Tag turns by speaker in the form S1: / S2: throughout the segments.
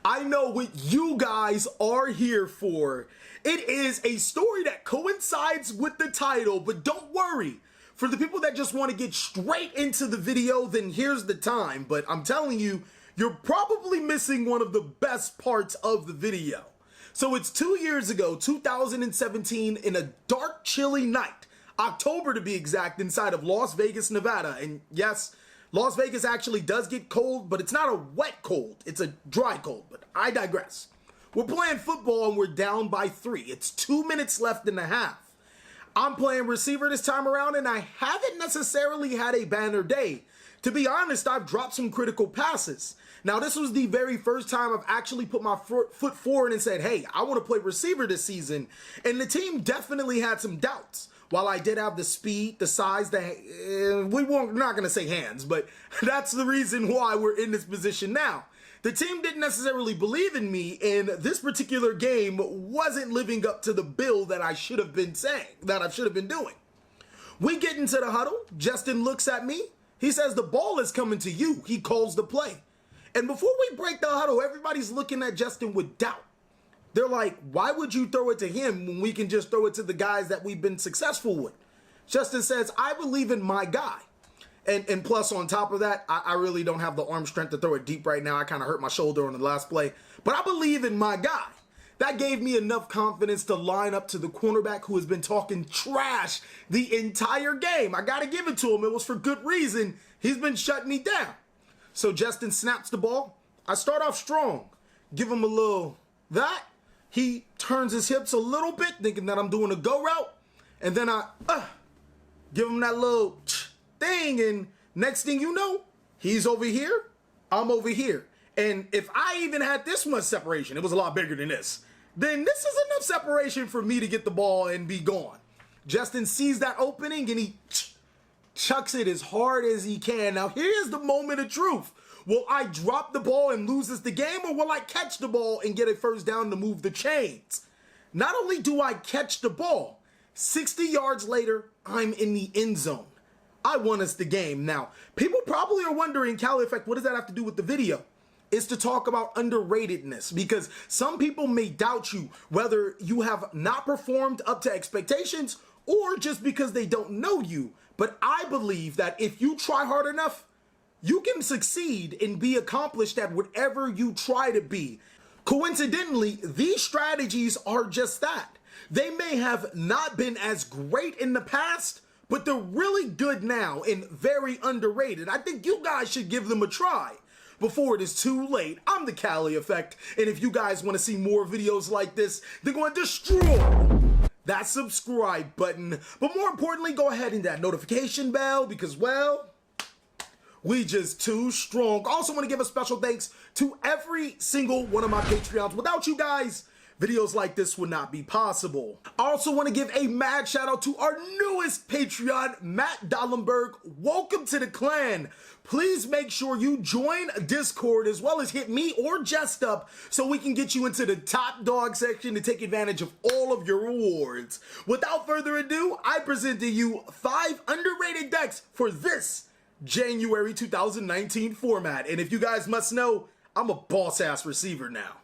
S1: I know what you guys are here for. It is a story that coincides with the title, but don't worry. For the people that just want to get straight into the video, then here's the time. But I'm telling you, you're probably missing one of the best parts of the video. So it's 2 years ago, 2017, in a dark, chilly night, October to be exact, inside of Las Vegas, Nevada. And yes, Las Vegas actually does get cold, but it's not a wet cold. It's a dry cold, but I digress. We're playing football and we're down by 3. It's 2 minutes left in the half. I'm playing receiver this time around and I haven't necessarily had a banner day. To be honest, I've dropped some critical passes. Now, this was the very first time I've actually put my foot forward and said, hey, I want to play receiver this season. And the team definitely had some doubts. While I did have the speed, the size, we're not going to say hands, but that's the reason why we're in this position now. The team didn't necessarily believe in me, and this particular game wasn't living up to the bill that I should have been saying, that I should have been doing. We get into the huddle. Justin looks at me. He says, the ball is coming to you. He calls the play. And before we break the huddle, everybody's looking at Justin with doubt. They're like, why would you throw it to him when we can just throw it to the guys that we've been successful with? Justin says, I believe in my guy. And plus, on top of that, I really don't have the arm strength to throw it deep right now. I kind of hurt my shoulder on the last play. But I believe in my guy. That gave me enough confidence to line up to the cornerback who has been talking trash the entire game. I got to give it to him. It was for good reason. He's been shutting me down. So Justin snaps the ball. I start off strong. Give him a little that. He turns his hips a little bit, thinking that I'm doing a go route. And then I give him that little thing. And next thing you know, he's over here. I'm over here. And if I even had this much separation, it was a lot bigger than this, then this is enough separation for me to get the ball and be gone. Justin sees that opening and he chucks it as hard as he can. Now, here's the moment of truth. Will I drop the ball and lose the game, or will I catch the ball and get a first down to move the chains? Not only do I catch the ball, 60 yards later, I'm in the end zone. I won us the game. Now, people probably are wondering, TheCaliEffect, what does that have to do with the video? It's to talk about underratedness, because some people may doubt you, whether you have not performed up to expectations or just because they don't know you. But I believe that if you try hard enough, you can succeed and be accomplished at whatever you try to be. Coincidentally, these strategies are just that. They may have not been as great in the past, but they're really good now and very underrated. I think you guys should give them a try before it is too late. I'm TheCaliEffect, and if you guys want to see more videos like this, they're going to destroy that subscribe button. But more importantly, go ahead and that notification bell, because, well, we just too strong. Also want to give a special thanks to every single one of my Patreons. Without you guys, videos like this would not be possible. I also want to give a mad shout out to our newest Patreon, Matt Dallenberg. Welcome to the clan. Please make sure you join Discord as well as hit me or Jest up so we can get you into the top dog section to take advantage of all of your rewards. Without further ado, I present to you 5 underrated decks for this January 2019 format. And if you guys must know, I'm a boss-ass receiver now.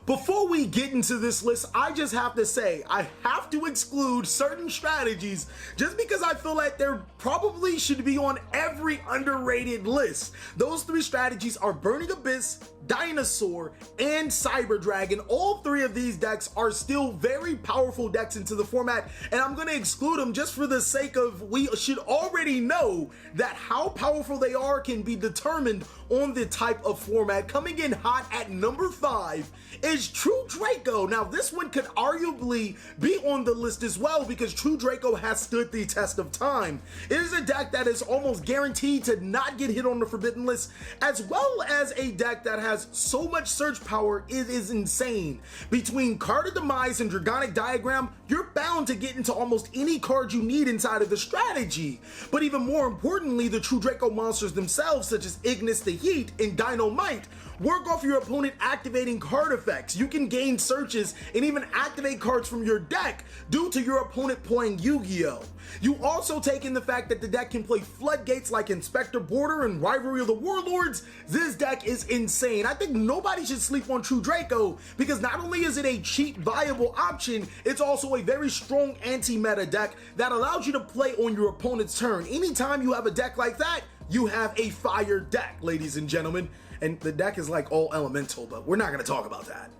S1: Before we get into this list, I just have to say, I have to exclude certain strategies just because I feel like there probably should be on every underrated list. Those 3 strategies are Burning Abyss, Dinosaur, and Cyber Dragon. All 3 of these decks are still very powerful decks into the format, and I'm going to exclude them just for the sake of we should already know that how powerful they are can be determined on the type of format. Coming in hot at number 5 is True Draco. Now, this one could arguably be on the list as well because True Draco has stood the test of time. It is a deck that is almost guaranteed to not get hit on the Forbidden list, as well as a deck that has has so much search power, it is insane. Between Card of Demise and Dragonic Diagram, you're bound to get into almost any card you need inside of the strategy. But even more importantly, the true Draco monsters themselves, such as Ignis the Heat and Dynamite, work off your opponent activating card effects. You can gain searches and even activate cards from your deck due to your opponent playing Yu-Gi-Oh! You also take in the fact that the deck can play floodgates like Inspector Border and Rivalry of the Warlords. This deck is insane. I think nobody should sleep on True Draco because not only is it a cheap, viable option, it's also a very strong anti-meta deck that allows you to play on your opponent's turn. Anytime you have a deck like that, you have a fire deck, ladies and gentlemen. And the deck is like all elemental, but we're not going to talk about that.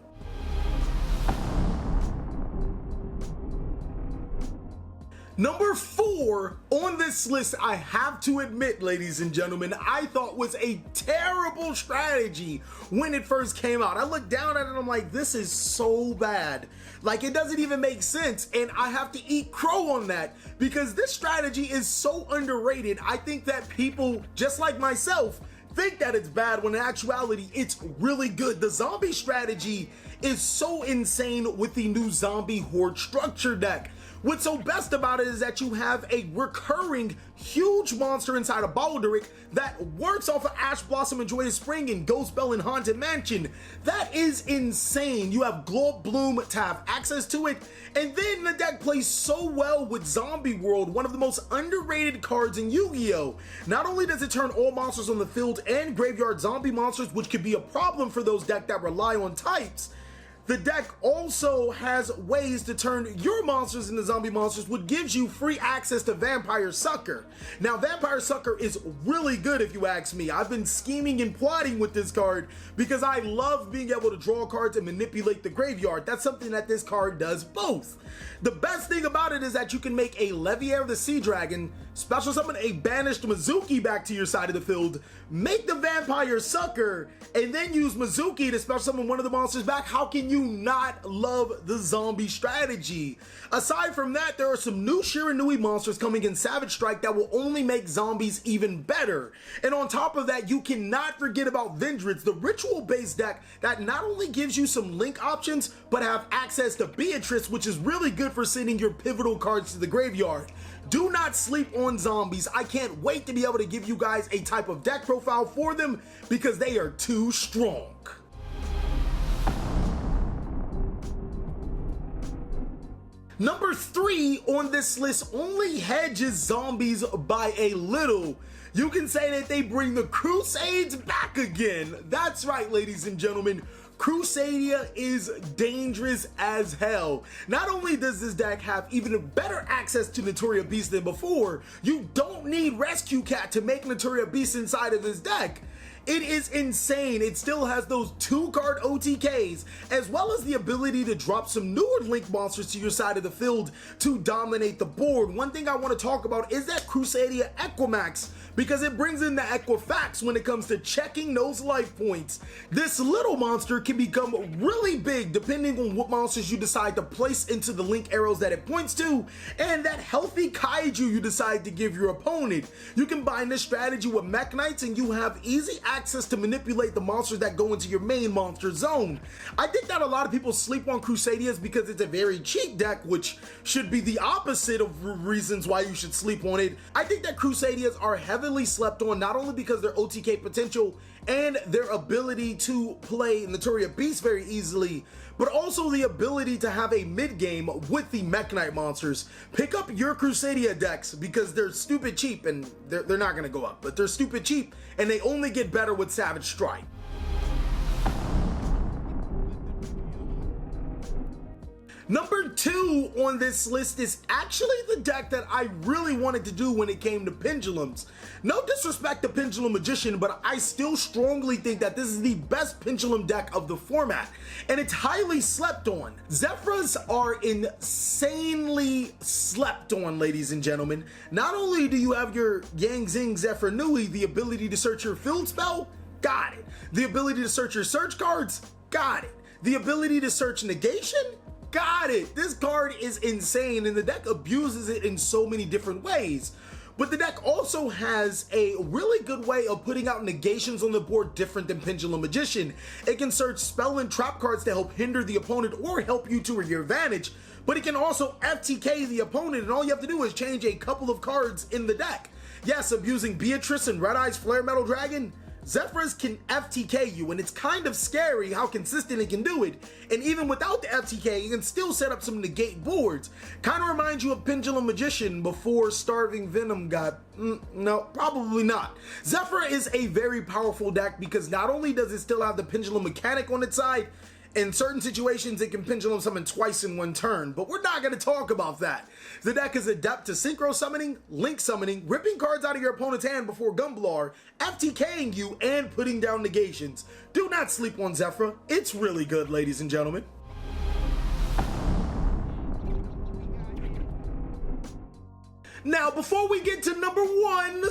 S1: Number 4 on this list, I have to admit, ladies and gentlemen, I thought was a terrible strategy when it first came out. I looked down at it and I'm like, this is so bad. Like, it doesn't even make sense, and I have to eat crow on that because this strategy is so underrated. I think that people, just like myself, think that it's bad when in actuality it's really good. The zombie strategy is so insane with the new zombie horde structure deck. What's so best about it is that you have a recurring huge monster inside of Balduric that works off of Ash Blossom and Joyous Spring and Ghost Bell and Haunted Mansion. That is insane. You have Glow Up Bloom to have access to it, and then the deck plays so well with Zombie World, one of the most underrated cards in Yu-Gi-Oh! Not only does it turn all monsters on the field and graveyard zombie monsters, which could be a problem for those decks that rely on types, the deck also has ways to turn your monsters into zombie monsters, which gives you free access to Vampire Sucker. Now, Vampire Sucker is really good if you ask me. I've been scheming and plotting with this card because I love being able to draw cards and manipulate the graveyard. That's something that this card does both. The best thing about it is that you can make a Leviair the Sea Dragon, special summon a banished Mizuki back to your side of the field, make the Vampire Sucker, and then use Mizuki to special summon one of the monsters back. How can you not love the zombie strategy? Aside from that, there are some new Shiranui monsters coming in Savage Strike that will only make zombies even better. And on top of that, you cannot forget about Vendreds, the ritual-based deck that not only gives you some link options, but have access to Beatrice, which is really good for sending your pivotal cards to the graveyard. Do not sleep on zombies. I can't wait to be able to give you guys a type of deck profile for them because they are too strong. Number 3 on this list only hedges zombies by a little. You can say that they bring the Crusades back again. That's right, ladies and gentlemen. Crusader is dangerous as hell. Not only does this deck have even better access to Notoria Beast than before, you don't need Rescue Cat to make Notoria Beast inside of this deck. It is insane. It still has those 2-card OTKs, as well as the ability to drop some newer Link monsters to your side of the field to dominate the board. One thing I want to talk about is that Crusader Equimax, because it brings in the Equifax when it comes to checking those life points. This little monster can become really big depending on what monsters you decide to place into the Link arrows that it points to, and that healthy Kaiju you decide to give your opponent. You combine this strategy with Mech Knights and you have easy access to manipulate the monsters that go into your main monster zone. I think that a lot of people sleep on Crusaders because it's a very cheap deck, which should be the opposite of reasons why you should sleep on it. I think that Crusaders are heavily slept on, not only because their OTK potential and their ability to play Notoria Beast very easily, but also the ability to have a mid game with the Mech Knight monsters. Pick up your Crusader decks because they're stupid cheap, and they're not gonna go up, but they're stupid cheap and they only get better with Savage Strike. Number 2 on this list is actually the deck that I really wanted to do when it came to Pendulums. No disrespect to Pendulum Magician, but I still strongly think that this is the best Pendulum deck of the format, and it's highly slept on. Zephyrus are insanely slept on, ladies and gentlemen. Not only do you have your Yang Zing Zephyr Nui, the ability to search your field spell, got it. The ability to search your search cards, got it. The ability to search negation, got it. This card is insane and the deck abuses it in so many different ways. But the deck also has a really good way of putting out negations on the board different than Pendulum Magician. It can search spell and trap cards to help hinder the opponent or help you to your advantage, but it can also FTK the opponent, and all you have to do is change a couple of cards in the deck. Yes, abusing Beatrice and Red Eye's Flare Metal Dragon, Zephyrus can FTK you, and it's kind of scary how consistent it can do it. And even without the FTK, it can still set up some negate boards. Kind of reminds you of Pendulum Magician before Starving Venom got... no, probably not. Zephyrus is a very powerful deck because not only does it still have the Pendulum mechanic on its side, in certain situations, it can pendulum summon twice in one turn, but we're not going to talk about that. The deck is adept to synchro summoning, link summoning, ripping cards out of your opponent's hand before Gumblar, FTKing you, and putting down negations. Do not sleep on Zephyrus. It's really good, ladies and gentlemen. Now, before we get to number 1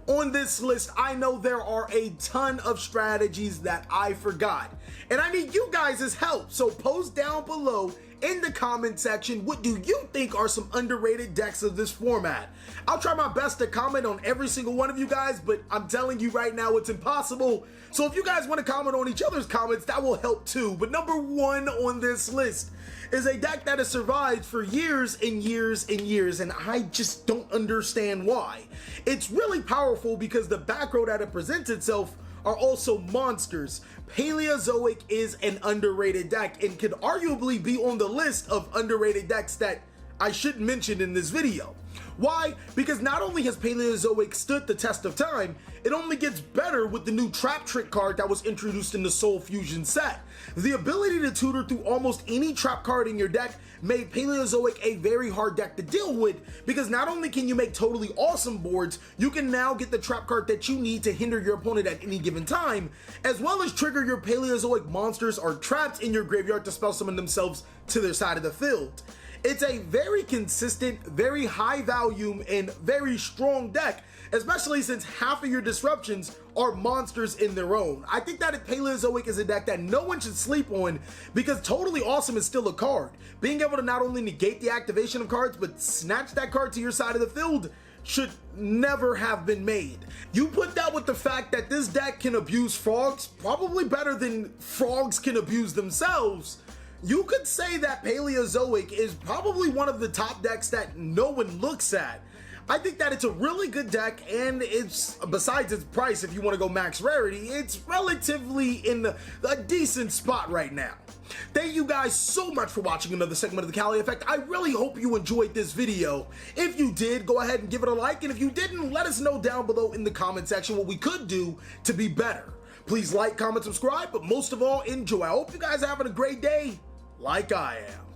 S1: on this list, I know there are a ton of strategies that I forgot, and I need you guys' help. So post down below in the comment section, what do you think are some underrated decks of this format? I'll try my best to comment on every single one of you guys, but I'm telling you right now, it's impossible. So if you guys want to comment on each other's comments, that will help too. But number 1 on this list is a deck that has survived for years and years and years, and I just don't understand why. It's really powerful because the back row that it presents itself are also monsters. Paleozoic is an underrated deck and could arguably be on the list of underrated decks that I should mention in this video. Why? Because not only has Paleozoic stood the test of time, it only gets better with the new Trap Trick card that was introduced in the Soul Fusion set. The ability to tutor through almost any trap card in your deck made Paleozoic a very hard deck to deal with, because not only can you make totally awesome boards, you can now get the trap card that you need to hinder your opponent at any given time, as well as trigger your Paleozoic monsters or traps in your graveyard to spell summon themselves to their side of the field. It's a very consistent, very high volume, and very strong deck, especially since half of your disruptions are monsters in their own. I think that Paleozoic is a deck that no one should sleep on, because Totally Awesome is still a card. Being able to not only negate the activation of cards, but snatch that card to your side of the field should never have been made. You put that with the fact that this deck can abuse frogs, probably better than frogs can abuse themselves, you could say that Paleozoic is probably one of the top decks that no one looks at. I think that it's a really good deck, and it's, besides its price, if you want to go max rarity, it's relatively in a decent spot right now. Thank you guys so much for watching another segment of the TheCaliEffect. I really hope you enjoyed this video. If you did, go ahead and give it a like, and if you didn't, let us know down below in the comment section what we could do to be better. Please like, comment, subscribe, but most of all, enjoy. I hope you guys are having a great day, like I am.